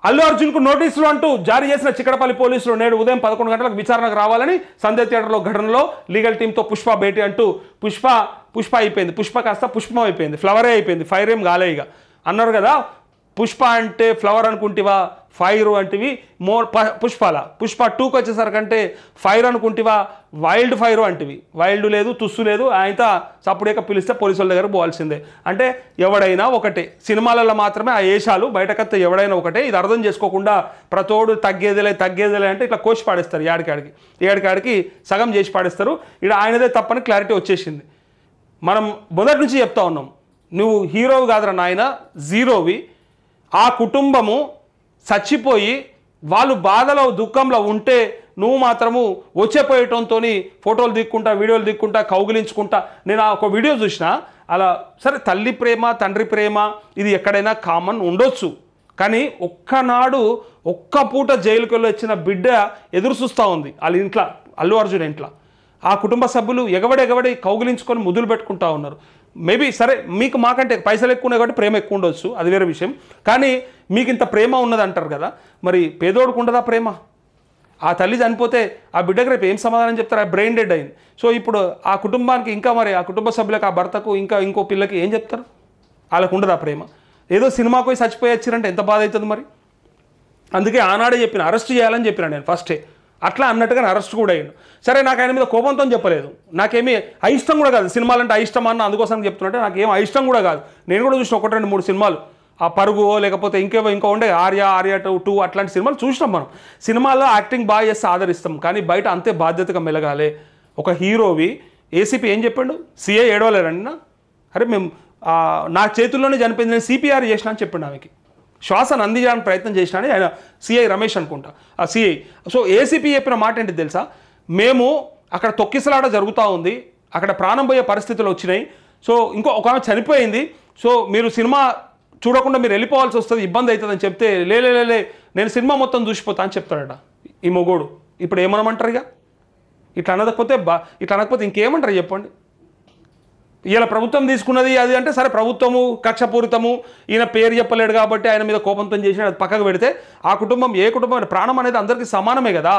అల్లు అర్జున్కు నోటీసులు అంటూ జారీ చేసిన చిక్కడపల్లి పోలీసులు నేడు ఉదయం 11 గంటలకు విచారణకు రావాలని సంధ్య థియేటర్లో ఘటనలో లీగల్ టీంతో పుష్ప భేటీ అంటూ పుష్ప అయిపోయింది. పుష్ప కాస్త పుష్పం అయిపోయింది, ఫ్లవరే అయిపోయింది, ఫైర్ ఏం కాలే ఇక అన్నారు కదా. పుష్ప అంటే ఫ్లవర్ అనుకుంటివా, ఫైర్ అంటివి పుష్పాల. పుష్ప 2కి వచ్చేసరికంటే ఫైర్ అనుకుంటివా, వైల్డ్ ఫైర్ అంటివి. వైల్డ్ లేదు, తుస్సు లేదు, ఆయన సప్పుడేక పిలిస్తే పోలీసుల దగ్గర పోవాల్సిందే. అంటే ఎవడైనా ఒకటే, సినిమాలలో మాత్రమే ఆ ఏషాలు, బయటకత్తే ఎవడైనా ఒకటే. ఇది అర్థం చేసుకోకుండా ప్రతోడు తగ్గేదిలే అంటే ఇట్లా కోసి పాడేస్తారు. ఏడికాడికి సగం చేసి పాడేస్తారు. ఇక్కడ ఆయనదే తప్పని క్లారిటీ వచ్చేసింది. మనం మొదటి నుంచి చెప్తా ఉన్నాం, నువ్వు హీరోవి కాదురా నాయన, జీరోవి. ఆ కుటుంబము చచ్చిపోయి వాళ్ళు బాధలో దుఃఖంలో ఉంటే నువ్వు మాత్రము వచ్చేపోయటంతో ఫోటోలు దిక్కుంటా, వీడియోలు దిక్కుంటా, కౌగిలించుకుంటా. నేను ఒక వీడియో చూసిన, అలా సరే తల్లి ప్రేమ తండ్రి ప్రేమ ఇది ఎక్కడైనా కామన్ ఉండొచ్చు, కానీ ఒక్కనాడు ఒక్క పూట జైలుకి వెళ్ళి వచ్చిన బిడ్డ ఎదురు చూస్తూ ఉంది వాళ్ళ ఇంట్లో, అల్లు అర్జున్ ఇంట్లో. ఆ కుటుంబ సభ్యులు ఎగబడి కౌగిలించుకొని ముద్దులు పెట్టుకుంటా ఉన్నారు. మేబీ సరే మీకు మాకంటే పైసలు ఎక్కువ ఉన్నాయి కాబట్టి ప్రేమ ఎక్కువ ఉండొచ్చు, అది వేరే విషయం. కానీ మీకు ఇంత ప్రేమ ఉన్నది అంటారు కదా, మరి పేదోడుకు ఉండదా ప్రేమ? ఆ తల్లి చనిపోతే ఆ బిడ్డకు రేపు ఏం సమాధానం చెప్తారు? ఆ బ్రెయిన్ డెడ్ అయింది. సో ఇప్పుడు ఆ కుటుంబానికి ఇంకా మరి ఆ కుటుంబ సభ్యులకు, ఆ భర్తకు, ఇంకా ఇంకో పిల్లకి ఏం చెప్తారు? వాళ్ళకు ఉండదా ప్రేమ? ఏదో సినిమాకు పోయి చచ్చిపోయి వచ్చిరంటే ఎంత బాధ అవుతుంది మరి. అందుకే ఆనాడే చెప్పిన, అరెస్ట్ చేయాలని చెప్పిన నేను ఫస్టే. అట్లా అన్నట్టుగానే అరెస్ట్ కూడా అయ్యాడు. సరే నాకు ఆయన మీద కోపంతో చెప్పలేదు, నాకేమీ అయిష్టం కూడా కాదు. సినిమాలంటే అయిష్టం అన్న అందుకోసం చెప్తున్నట్టే నాకేం అయిష్టం కూడా కాదు. నేను కూడా చూసిన 1-2-3 సినిమాలు, ఆ పరుగు లేకపోతే ఇంకో ఉండే ఆర్య 2 అట్లాంటి సినిమాలు చూసినాం మనం. సినిమాల్లో యాక్టింగ్ బాగా చేస్తే ఆదరిస్తాం, కానీ బయట అంతే బాధ్యతగా మెలగాలి. ఒక హీరోవి ఏసీపీ ఏం చెప్పాడు? సిఐ ఏడవలేరండి. అరే మేము నా చేతుల్లోనే చనిపోయింది, నేను సిపిఆర్ చేసిన అని చెప్పండి ఆమెకి. శ్వాసను అందించడానికి ప్రయత్నం చేసినా అని ఆయన సిఐ రమేష్ అనుకుంటా, ఆ సిఐ. సో ఏసీపీ చెప్పిన మాట ఏంటి తెలుసా? మేము అక్కడ తొక్కిసలాట జరుగుతూ ఉంది, అక్కడ ప్రాణం పోయే పరిస్థితులు వచ్చినాయి. సో ఒక ఆమె చనిపోయింది, సో మీరు సినిమా చూడకుండా మీరు వెళ్ళిపోవాల్సి వస్తుంది, ఇబ్బంది అవుతుందని చెప్తే లే నేను సినిమా మొత్తం చూసిపోతా అని చెప్తాడట ఈ మొగోడు. ఇప్పుడు ఏమనమంటారు? ఇట్లా అనకపోతే ఇంకేమంటారు చెప్పండి? ఇలా ప్రభుత్వం తీసుకున్నది అది అంటే సరే, ప్రభుత్వము కక్షపూరితము, ఈయన పేరు చెప్పలేడు కాబట్టి ఆయన మీద కోపంతో చేసిన అది పక్కకు పెడితే, ఆ కుటుంబం ఏ కుటుంబం, ప్రాణం అనేది అందరికీ సమానమే కదా.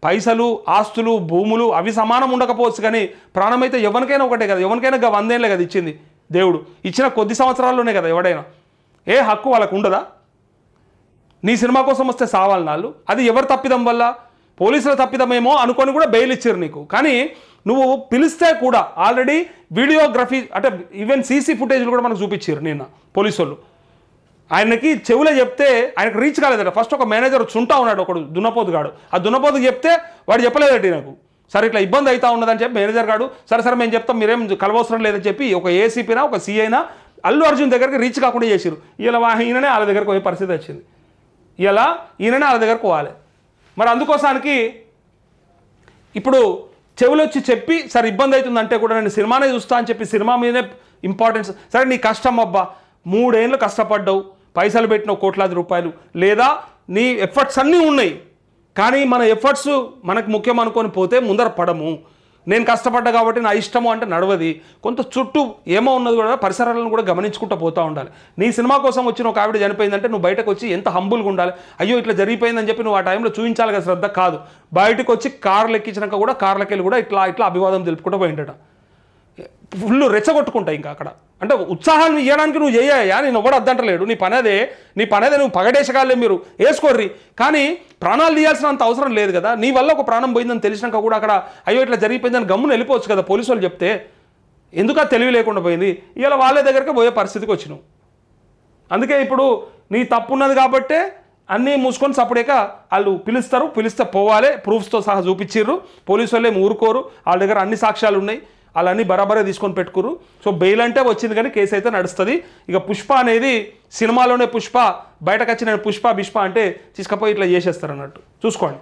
పైసలు, ఆస్తులు, భూములు అవి సమానం ఉండకపోవచ్చు, కానీ ప్రాణం అయితే ఎవరికైనా ఒకటే కదా. ఎవరికైనా 100 ఏళ్ళే కదా ఇచ్చింది దేవుడు. ఇచ్చిన కొద్ది సంవత్సరాల్లోనే కదా ఎవడైనా. ఏ హక్కు వాళ్ళకు ఉండదా? నీ సినిమా కోసం వస్తే సావాలి నాళ్ళు. అది ఎవరు తప్పిదం వల్ల? పోలీసుల తప్పిదమేమో అనుకొని కూడా బెయిల్ ఇచ్చారు నీకు. కానీ నువ్వు పిలిస్తే కూడా ఆల్రెడీ వీడియోగ్రఫీ అంటే ఈవెన్ సీసీ ఫుటేజ్లు కూడా మనకు చూపించారు నిన్న పోలీసు వాళ్ళు. ఆయనకి చెవులే చెప్తే ఆయనకు రీచ్ కాలేదట. ఫస్ట్ ఒక మేనేజర్ చుంటా ఉన్నాడు, ఒకడు దున్నపోతుగాడు. ఆ దున్నపోతుకు చెప్తే వాడు చెప్పలేదట నాకు, సరే ఇట్లా ఇబ్బంది అవుతా ఉన్నదని చెప్పి మేనేజర్ గాడు సరే మేము చెప్తాం, మీరేం కలవసరం లేదని చెప్పి ఒక ఏసీపీనా ఒక సీఐనా అల్లు అర్జున్ దగ్గరికి రీచ్ కాకుండా చేసిరు. ఇలా ఈయననే వాళ్ళ దగ్గరకు పోయే పరిస్థితి వచ్చింది. ఇలా ఈయననే వాళ్ళ దగ్గరకు పోవాలి. మరి అందుకోసానికి ఇప్పుడు చెవులు వచ్చి చెప్పి సరే ఇబ్బంది అవుతుందంటే కూడా నేను సినిమానే చూస్తా అని చెప్పి సినిమా మీదనే ఇంపార్టెన్స్. సరే నీ కష్టం అబ్బా, 3 ఏళ్ళు కష్టపడ్డావు, పైసలు పెట్టిన కోట్లాది రూపాయలు, లేదా నీ ఎఫర్ట్స్ అన్నీ ఉన్నాయి, కానీ మన ఎఫర్ట్స్ మనకు ముఖ్యం అనుకొని పోతే ముందర పడము. నేను కష్టపడ్డా కాబట్టి నా ఇష్టము అంటే నడవది. కొంత చుట్టూ ఏమో ఉన్నది కూడా, పరిసరాలను కూడా గమనించుకుంటూ పోతూ ఉండాలి. నీ సినిమా కోసం వచ్చిన ఒక ఆవిడ చనిపోయిందంటే నువ్వు బయటకు వచ్చి ఎంత హంబుల్గా ఉండాలి. అయ్యో ఇట్లా జరిగిపోయిందని చెప్పి నువ్వు ఆ టైంలో చూపించాలి కదా, శ్రద్ధ కాదు. బయటకు వచ్చి కార్లు ఎక్కించినాక కూడా కార్లకి వెళ్ళి కూడా ఇట్లా అభివాదం తెలుపుకుంటూ పోయిండట. ఫుల్ రెచ్చగొట్టుకుంటా ఇంకా అక్కడ. అంటే ఉత్సాహాన్ని ఇవ్వడానికి నువ్వు చేయా, నేను ఒకటి అద్దంటలేడు. నీ పనేదే నువ్వు పగడేసగాలే, మీరు వేసుకోర్రి. కానీ ప్రాణాలు తీయాల్సినంత అవసరం లేదు కదా. నీ వల్ల ఒక ప్రాణం పోయిందని తెలిసినాక కూడా అక్కడ అయ్యో ఇట్లా జరిగిపోయిందని గమ్మున వెళ్ళిపోవచ్చు కదా పోలీసు వాళ్ళు చెప్తే. ఎందుకు తెలివి లేకుండా పోయింది? ఇలా వాళ్ళ దగ్గరికి పోయే పరిస్థితికి వచ్చినావు. అందుకే ఇప్పుడు నీ తప్పు ఉన్నది కాబట్టే అన్నీ మూసుకొని సపడేక వాళ్ళు పిలిస్తే పోవాలి. ప్రూఫ్స్తో సహా చూపించిర్రు. పోలీసు వాళ్ళేం ఊరుకోరు, వాళ్ళ దగ్గర అన్ని సాక్ష్యాలు ఉన్నాయి, వాళ్ళన్నీ బరాబరే తీసుకొని పెట్టుకురు. సో బెయిల్ అంటే వచ్చింది, కానీ కేసు అయితే నడుస్తుంది. ఇక పుష్ప అనేది సినిమాలోనే పుష్ప, బయటకు వచ్చి నేను పుష్ప బిష్ప అంటే తీసుకపోయి ఇట్లా చేసేస్తారు అన్నట్టు చూసుకోండి.